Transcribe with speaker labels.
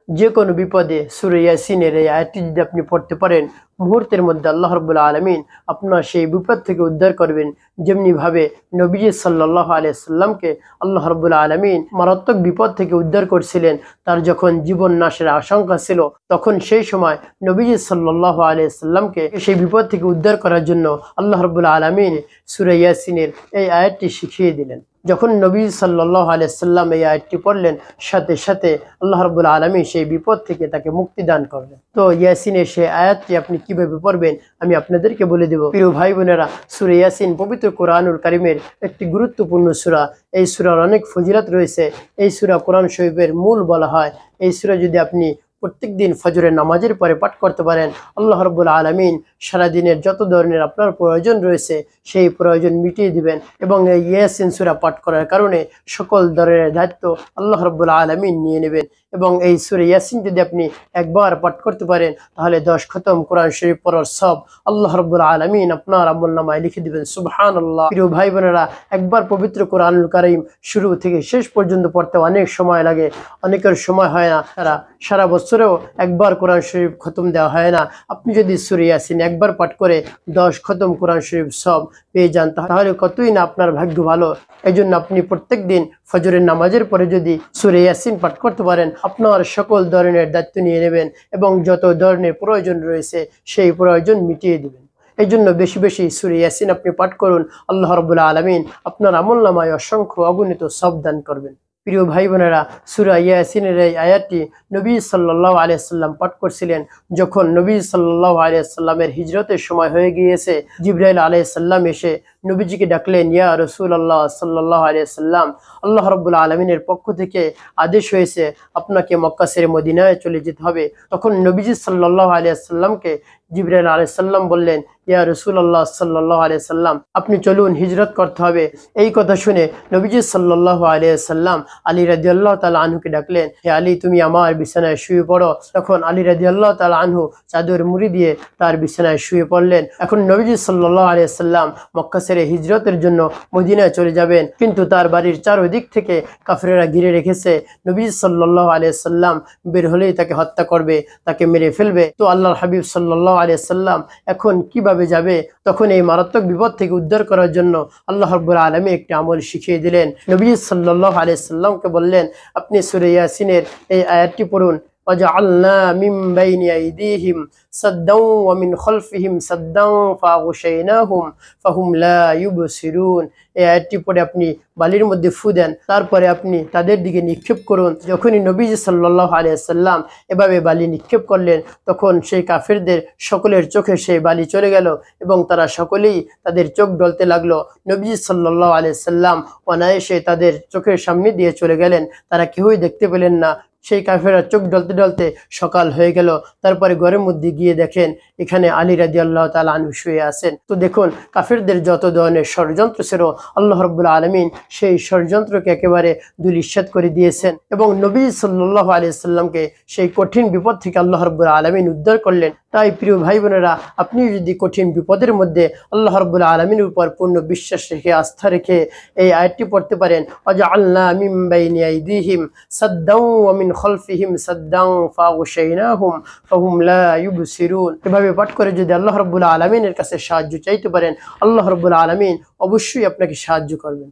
Speaker 1: যে কোনো বিপদে সূরা ইয়াসিনের এই আয়াতটি যদি আপনি পড়তে পারেন, মুহূর্তের মধ্যে আল্লাহ রাব্বুল আলামিন আপনার সেই বিপদ থেকে উদ্ধার করবেন। যেমনি ভাবে নবীজি সাল্লাল্লাহু আলাইহি সাল্লামকে আল্লাহ রাব্বুল আলামিন মারাত্মক বিপদ থেকে উদ্ধার করছিলেন। তার যখন জীবন নাশের আশঙ্কা ছিল, তখন সেই সময় নবীজি সাল্লাল্লাহু আলাইহি সাল্লামকে সেই বিপদ থেকে উদ্ধার করার জন্য আল্লাহ রাব্বুল আলামিন সূরা ইয়াসিনের এই আয়াতটি শিখিয়ে দিলেন। যখন নবী সাল্লাল্লাহু আলাইহি সাল্লাম এই আয়াতটি পড়লেন, সাথে সাথে আল্লাহ রাব্বুল আলামিন সেই বিপদ থেকে তাকে মুক্তি দান করলেন। তো ইয়াসিনের সেই আয়াতটি আপনি কিভাবে পড়বেন আমি আপনাদেরকে বলে দেব। প্রিয় ভাই বোনেরা, সূরা ইয়াসিন পবিত্র কোরআনুল কারীমের একটি গুরুত্বপূর্ণ সূরা। এই সূরার অনেক ফজিলত রয়েছে। এই সূরা কোরআন শরীফের মূল বলা হয়। এই সূরা যদি আপনি প্রত্যেকদিন ফজরের নামাজের পরে পাঠ করতে পারেন, আল্লাহ রাব্বুল আলামিন সারাদিনের যত ধরনের আপনার প্রয়োজন রয়েছে সেই প্রয়োজন মিটিয়ে দিবেন। এবং এই ইয়াসিন সূরা পাঠ করার কারণে সকল ধরনের দায়িত্ব আল্লাহ রাব্বুল আলামিন নিয়ে নেবেন। এবং এই সূরা ইয়াসিন যদি আপনি একবার পাঠ করতে পারেন, তাহলে 10 খতম কোরআন শরীফ পড়ার সব আল্লাহ রাব্বুল আলামিন আপনার আমলনামায় লিখে দিবেন। সুবহানাল্লাহ। প্রিয় ভাই বোনেরা, একবার পবিত্র কোরআনুল কারীম শুরু থেকে শেষ পর্যন্ত পড়তে অনেক সময় লাগে, অনেকের সময় হয় না। সারা বছরেও একবার কোরআন শরীফ খতম দেওয়া হয় না। আপনি যদি সূরা ইয়াসিন একবার পাঠ করে 10 খতম কোরআন শরীফ সব পেয়ে যান, তাহলে কতই না আপনার ভাগ্য ভালো। এই জন্য আপনি প্রত্যেক দিন ফজরের নামাজের পরে যদি সূরা ইয়াসিন পাঠ করতে পারেন, আপনার সকল ধরনের দায়িত্ব নিয়ে নেবেন এবং যত ধরনের প্রয়োজন রয়েছে সেই প্রয়োজন মিটিয়ে দিবেন। এই জন্য বেশি বেশি সূরা ইয়াসিন আপনি পাঠ করুন। আল্লাহ রাব্বুল আলামিন আপনার আমলনামায় অসংখ্য অগণিত সব দান করবেন। প্রিয় ভাই বোনেরা, সূরা ইয়াসিনের এই আয়াতটি নবী সাল্লাল্লাহু আলাইহি সাল্লাম পাঠ করছিলেন যখন নবী সাল্লাল্লাহু আলাইহি সাল্লামের হিজরতের সময় হয়ে গিয়েছে। জিবরাইল আলাইহিস সালাম এসে নবীজিকে ডাকলেন, ইয়া রাসূলুল্লাহ সাল্লাল্লাহু আলাইহি সাল্লাম, আল্লাহ রাব্বুল আলামিনের পক্ষ থেকে আদেশ হয়েছে আপনাকে মক্কা ছেড়ে মদিনায় চলে যেতে হবে। তখন নবীজি সাল্লাল্লাহু আলাইহি সাল্লামকে জিবরাইল আলাইহিস সালাম বললেন, ইয়া রাসূলুল্লাহ সাল্লাল্লাহু আলাইহি সাল্লাম, আপনি চলুন, হিজরত করতে হবে। এই কথা শুনে নবীজি সাল্লাল্লাহু আলাইহি সাল্লাম আলী রাদিয়াল্লাহু তাআলা আনহুকে ডাকলেন, হে আলী, তুমি আমার বিছানায় শুয়ে পড়ো। তখন আলী রাদিয়াল্লাহু তাআলা আনহু চাদর মুড়ি দিয়ে তার বিছানায় শুয়ে পড়লেন। এখন নবীজি সাল্লাল্লাহু আলাইহি সাল্লাম মক্কা ছেড়ে হিজরতের জন্য মদিনায় চলে যাবেন, কিন্তু তার বাড়ির চারদিক থেকে কাফেররা ঘিরে রেখেছে। নবী সাল্লাল্লাহু আলাইহি সাল্লাম বের হলেই তাকে হত্যা করবে, তাকে মেরে ফেলবে। তো আল্লাহর হাবিব সাল্লাল্লাহু আলাইহি সাল্লাম এখন কিভাবে যাবে? তখন এই মারাত্মক বিপদ থেকে উদ্ধার করার জন্য আল্লাহ রাব্বুল আলামিন একটি আমল শিখিয়ে দিলেন। নবী সাল্লাল্লাহু আলাইহি সাল্লামকে বললেন, আপনি সূরা ইয়াসিনের এই আয়াতটি পড়ুন, وجعلنا من بين أيديهم سدا ومن خلفهم سدا فأغشيناهم فهم لا يبصرون। এই আয়াতটি পড়ে আপনি বালির মধ্যে ফু দেন, তারপরে আপনি তাদের দিকে নিক্ষেপ করুন। যখনই নবীজি সাল্লাল্লাহু আলাইহি সাল্লাম এভাবে বালি নিক্ষেপ করলেন, তখন সেই কাফেরদের সকলের চোখে সেই বালি চলে গেল এবং তারা সকলেই তাদের চোখ ডলতে লাগলো। নবীজি সাল্লাল্লাহু আলাইহি সাল্লাম অনায়াসে তাদের চোখের সামনে দিয়ে চলে গেলেন, তারা কেউই দেখতে পেলেন না। সেই কাফেররা চোখ ডলতে ডলতে সকাল হয়ে গেল। তারপরে ঘরের মধ্যে গিয়ে দেখেন এখানে আলী রাদিয়াল্লাহু তাআলা আনহু শুয়ে আছেন। তো দেখুন, কাফেরদের যত ধরনের ষড়যন্ত্র ছিল, আল্লাহ রাব্বুল আলামিন সেই ষড়যন্ত্রকে একেবারে ধূলিসাৎ করে দিয়েছেন এবং নবী সাল্লাল্লাহু আলাইহি সাল্লামকে সেই কঠিন বিপদ থেকে আল্লাহ রাব্বুল আলামিন উদ্ধার করলেন। তাই প্রিয় ভাই বোনেরা, আপনি যদি কঠিন বিপদের মধ্যে আল্লাহ রাব্বুল আলামিনের উপর পূর্ণ বিশ্বাস রেখে, আস্থা রেখে এই আয়াতটি পড়তে পারেন, ওয়াজআলনা মিন বাইনি আইদিহিম সাদ্দাও ওয়া মিন খালফিহিম সাদ্দাও ফাগশাইনাহুম ফাহুম লা ইউবসিরুন। এভাবে পাঠ করে যদি আল্লাহ রাব্বুল আলামিনের কাছে সাহায্য চাইতে পারেন, আল্লাহ রাব্বুল আলামিন অবশ্যই আপনাকে সাহায্য করবেন।